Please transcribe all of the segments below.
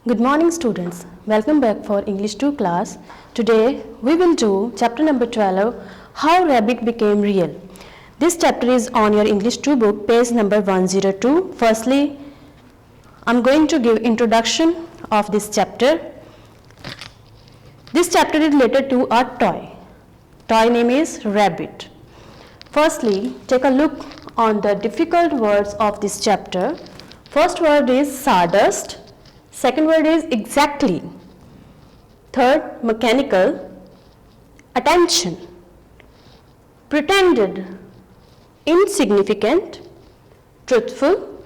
Good morning students, welcome back for English 2 class. Today we will do chapter number 12, How Rabbit Became Real. This chapter is on your English 2 book, page number 102. Firstly, I am going to give introduction of this chapter. This chapter is related to a toy. Toy name is Rabbit. Firstly, take a look on the difficult words of this chapter. First word is sawdust. Second word is exactly. Third, mechanical. Attention. Pretended. Insignificant. Truthful.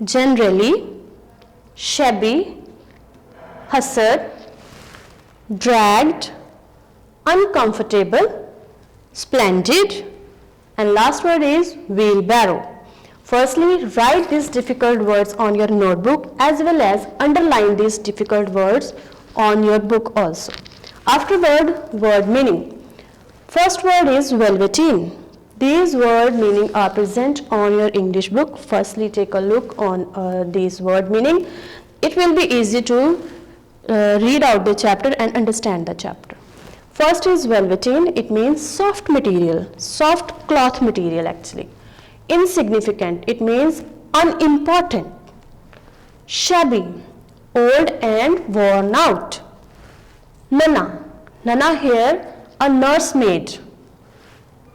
Generally. Shabby. Hussard. Dragged. Uncomfortable. Splendid. And last word is wheelbarrow. Firstly, write these difficult words on your notebook as well as underline these difficult words on your book also. Afterward, word meaning. First word is velveteen. These word meaning are present on your English book. Firstly, take a look on these word meaning. It will be easy to read out the chapter and understand the chapter. First is velveteen. It means soft material, soft cloth material actually. Insignificant, it means unimportant. Shabby, old and worn out. Nana, Nana here, a nursemaid.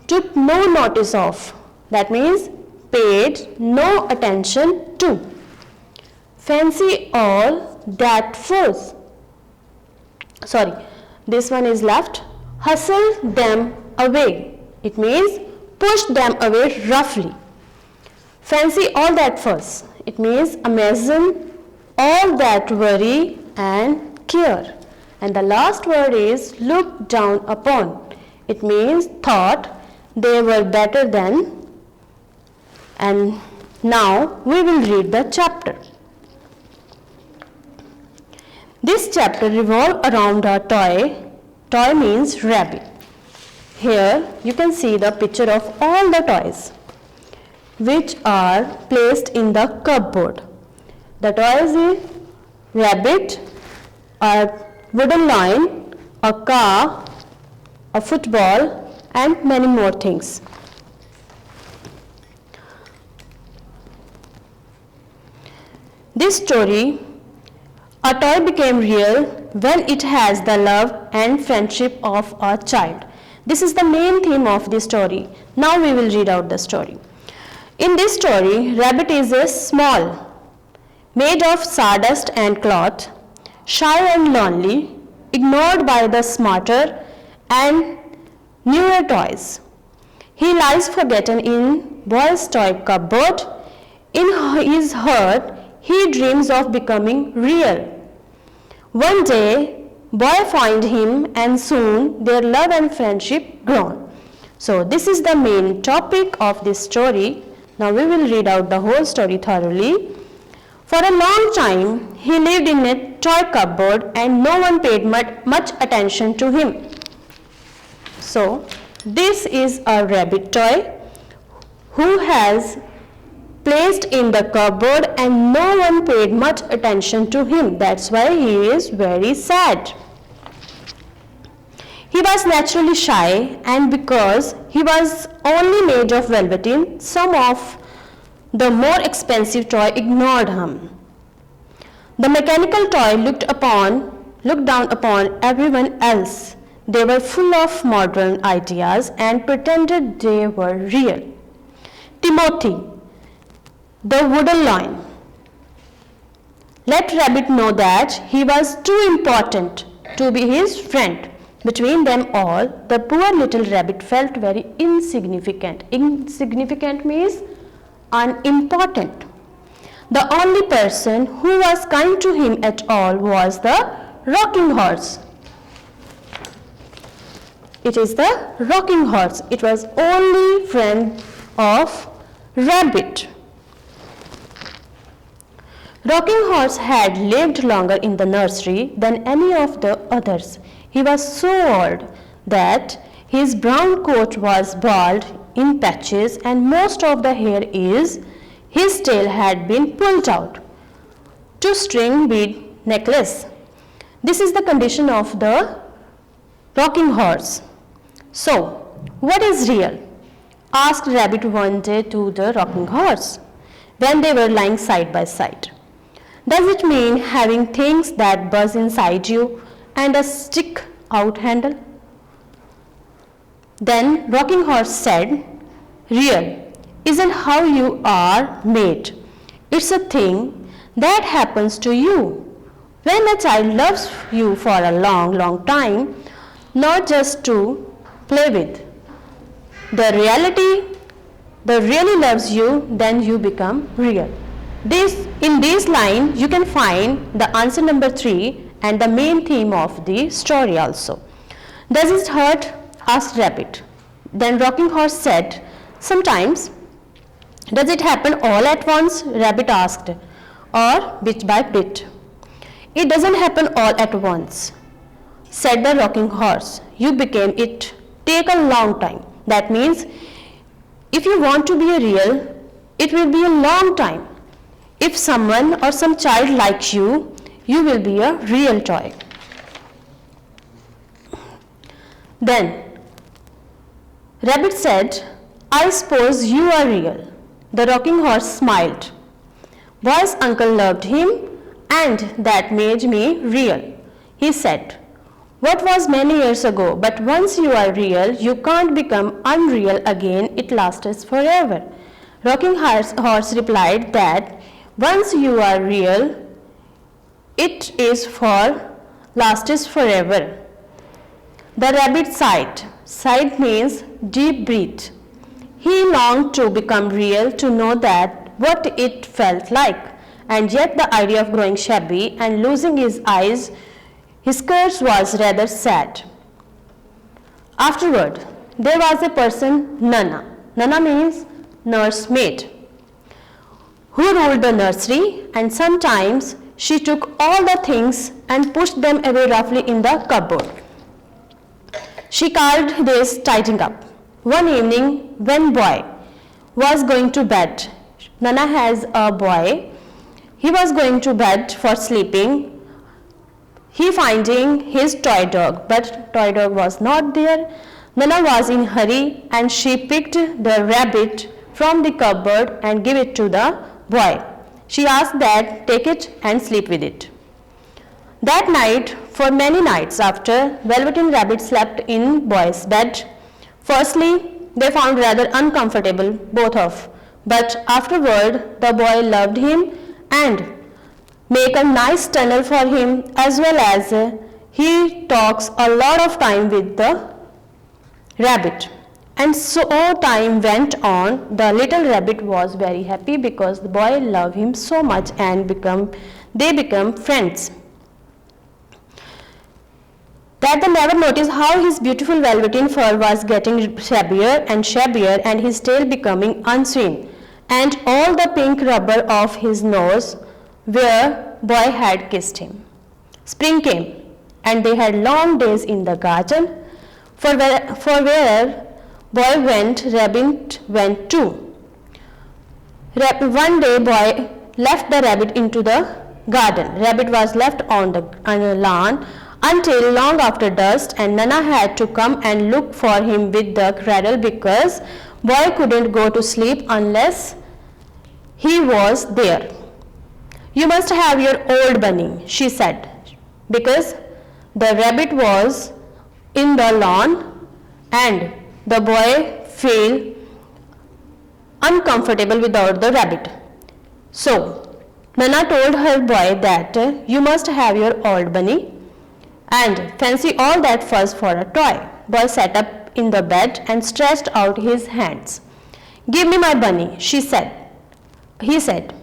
Took no notice of, that means paid no attention to. Fancy all that force. Sorry, this one is left. Hustle them away, it means push them away roughly. Fancy all that fuss. It means imagine all that worry and care. And the last word is look down upon. It means thought they were better than. And now we will read the chapter. This chapter revolves around a toy. Toy means rabbit. Here you can see the picture of all the toys which are placed in the cupboard. The toys is rabbit, a wooden line, a car, a football and many more things. This story, a toy became real when it has the love and friendship of a child. This is the main theme of the story. Now we will read out the story. In this story, Rabbit is a small, made of sawdust and cloth, shy and lonely, ignored by the smarter and newer toys. He lies forgotten in boy's toy cupboard. In his heart, he dreams of becoming real. One day, boy find him and soon their love and friendship grown. So this is the main topic of this story. Now we will read out the whole story thoroughly. For a long time he lived in a toy cupboard and no one paid much attention to him. So this is a rabbit toy who has placed in the cupboard and no one paid much attention to him. That's why he is very sad. He was naturally shy, and because he was only made of velveteen, some of the more expensive toy ignored him. The mechanical toy looked down upon everyone else. They were full of modern ideas and pretended they were real. Timothy, the wooden line, let Rabbit know that he was too important to be his friend. Between them all, the poor little rabbit felt very insignificant. Insignificant means unimportant. The only person who was kind to him at all was the rocking horse. It is the rocking horse. It was only friend of Rabbit. Rocking Horse had lived longer in the nursery than any of the others. He was so old that his brown coat was bald in patches and most of the hair his tail had been pulled out. To string bead necklace. This is the condition of the rocking horse. So, what is real? Asked Rabbit one day to the rocking horse when they were lying side by side. Does it mean having things that buzz inside you and a stick out handle? Then Rocking Horse said, real isn't how you are made. It's a thing that happens to you when a child loves you for a long, long time, not just to play with. The really loves you, then you become real. In this line, you can find the answer number 3 and the main theme of the story also. Does it hurt? Asked Rabbit. Then Rocking Horse said, sometimes. Does it happen all at once? Rabbit asked, or bit by bit? It doesn't happen all at once, said the Rocking Horse. You became it. Take a long time. That means, if you want to be a real, it will be a long time. If someone or some child likes you, you will be a real toy. Then Rabbit said, I suppose you are real. The Rocking Horse smiled. Boy's uncle loved him, and that made me real, he said. What was many years ago, but once you are real, you can't become unreal again, it lasts forever. Rocking Horse replied that once you are real, it is lasts forever. The rabbit sighed. Sighed means deep breath. He longed to become real, to know that what it felt like, and yet the idea of growing shabby and losing his eyes, his skirts was rather sad. Afterward, there was a person, Nana. Nana means nursemaid, who ruled the nursery, and sometimes she took all the things and pushed them away roughly in the cupboard. She called this tidying up. One evening, when boy was going to bed, Nana has a boy, he was going to bed for sleeping. He finding his toy dog, but toy dog was not there. Nana was in hurry and she picked the rabbit from the cupboard and gave it to the boy. She asked that take it and sleep with it. That night, for many nights after, Velveteen Rabbit slept in boy's bed. Firstly, they found rather uncomfortable, both of, but afterward the boy loved him and make a nice tunnel for him, as well as he talks a lot of time with the rabbit. And so time went on. The little rabbit was very happy because the boy loved him so much, and they become friends. That they never noticed how his beautiful velveteen fur was getting shabbier and his tail becoming unseen, and all the pink rubber of his nose where boy had kissed him. Spring came, and they had long days in the garden, for where boy went, rabbit went too. One day boy left the rabbit into the garden. Rabbit was left on the lawn until long after dusk, and Nana had to come and look for him with the cradle because boy couldn't go to sleep unless he was there. You must have your old bunny, she said, because the rabbit was in the lawn and the boy felt uncomfortable without the rabbit. So Nana told her boy that you must have your old bunny and fancy all that fuss for a toy. Boy sat up in the bed and stretched out his hands. Give me my bunny, she said. He said,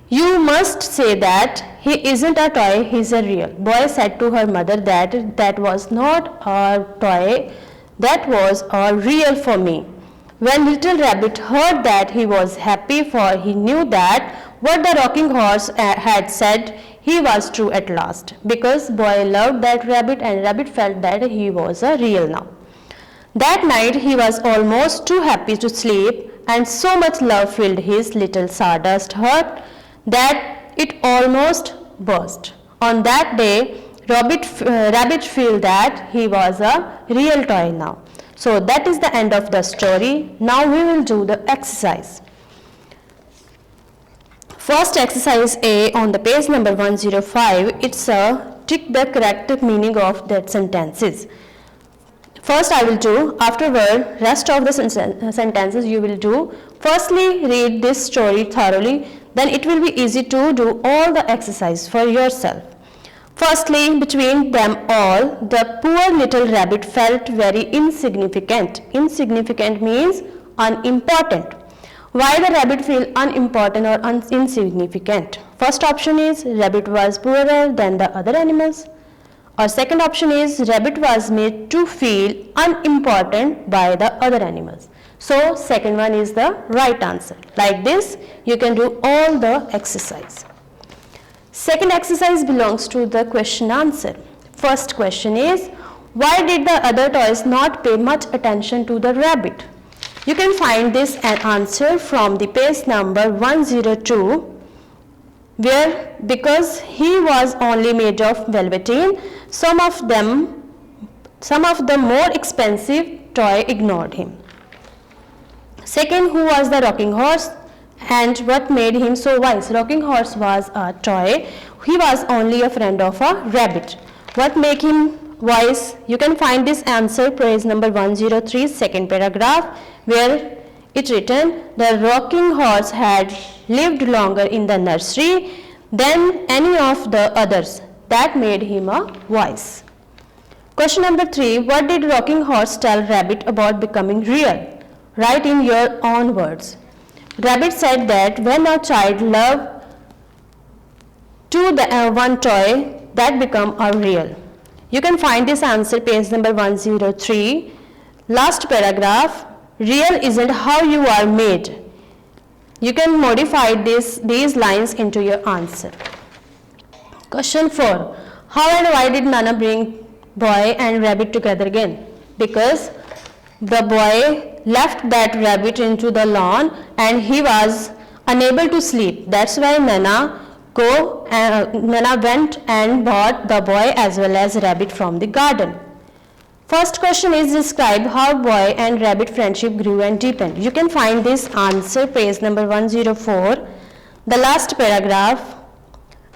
you must say that he isn't a toy, he's a real. Boy said to her mother that was not a toy, that was a real for me. When little rabbit heard that, he was happy, for he knew that what the Rocking Horse had said, he was true at last, because boy loved that rabbit and rabbit felt that he was a real now. That night he was almost too happy to sleep, and so much love filled his little sawdust heart that it almost burst. On that day, rabbit feel that he was a real toy now. So that is the end of the story. Now we will do the exercise. First exercise A on the page number 105, it's a tick the correct meaning of that sentences. First I will do, afterward rest of the sentences you will do. Firstly read this story thoroughly, then it will be easy to do all the exercise for yourself. Firstly, between them all, the poor little rabbit felt very insignificant. Insignificant means unimportant. Why the rabbit feel unimportant or insignificant? First option is rabbit was poorer than the other animals. Or second option is rabbit was made to feel unimportant by the other animals. So second one is the right answer. Like this you can do all the exercise. Second exercise belongs to the question answer. First question is, why did the other toys not pay much attention to the rabbit? You can find this an answer from the page number 102, where because he was only made of velveteen, some of the more expensive toy ignored him. Second, who was the rocking horse and what made him so wise? Rocking horse was a toy. He was only a friend of a rabbit. What made him wise? You can find this answer page number 103, second paragraph, where it written, the rocking horse had lived longer in the nursery than any of the others. That made him a wise. Question number 3, what did rocking horse tell rabbit about becoming real? Write in your own words. Rabbit said that when a child loves to the one toy, that become a real. You can find this answer page number 103, last paragraph. Real isn't how you are made. You can modify these lines into your answer. Question 4. How and why did Nana bring boy and rabbit together again? Because the boy left that rabbit into the lawn and he was unable to sleep. That's why Nana went and bought the boy as well as rabbit from the garden. First question is, describe how boy and rabbit friendship grew and deepened. You can find this answer page number 104, the last paragraph,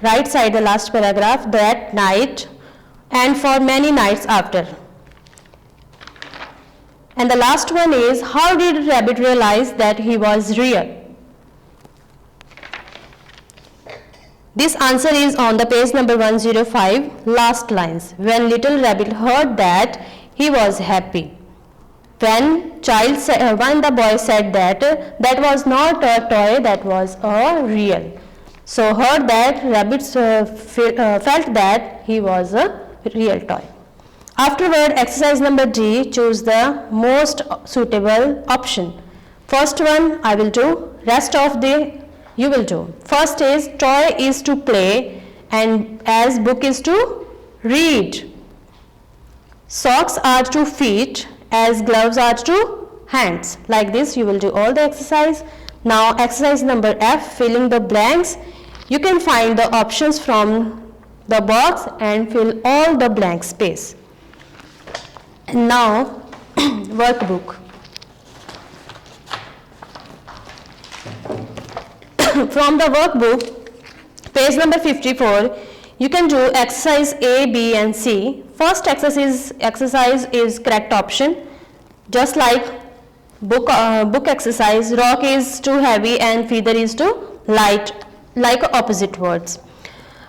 right side the last paragraph, that night and for many nights after. And the last one is, how did rabbit realize that he was real? This answer is on the page number 105, last lines. When little rabbit heard that, he was happy. When the boy said that was not a toy, that was a real. So heard that, rabbit felt that he was a real toy. Afterward, exercise number D, choose the most suitable option. First one I will do, rest of the you will do. First is, toy is to play and as book is to read. Socks are to feet as gloves are to hands. Like this you will do all the exercise. Now exercise number F, filling the blanks. You can find the options from the box and fill all the blank space. And now workbook. From the workbook, page number 54, you can do exercise A, B and C. First exercise is correct option. Just like book exercise, rock is too heavy and feather is too light, like opposite words.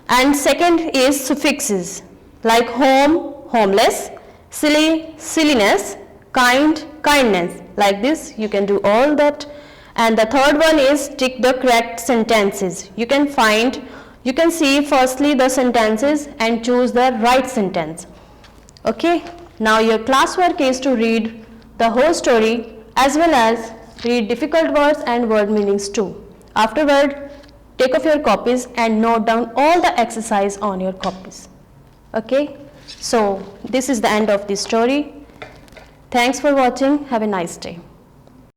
And second is suffixes, like home, homeless, silly, silliness, kind, kindness. Like this you can do all that. And the third one is tick the correct sentences. You can see firstly the sentences and choose the right sentence. Okay, now your classwork is to read the whole story as well as read difficult words and word meanings too. Afterward, take off your copies and note down all the exercise on your copies. Okay, so this is the end of the story. Thanks for watching. Have a nice day.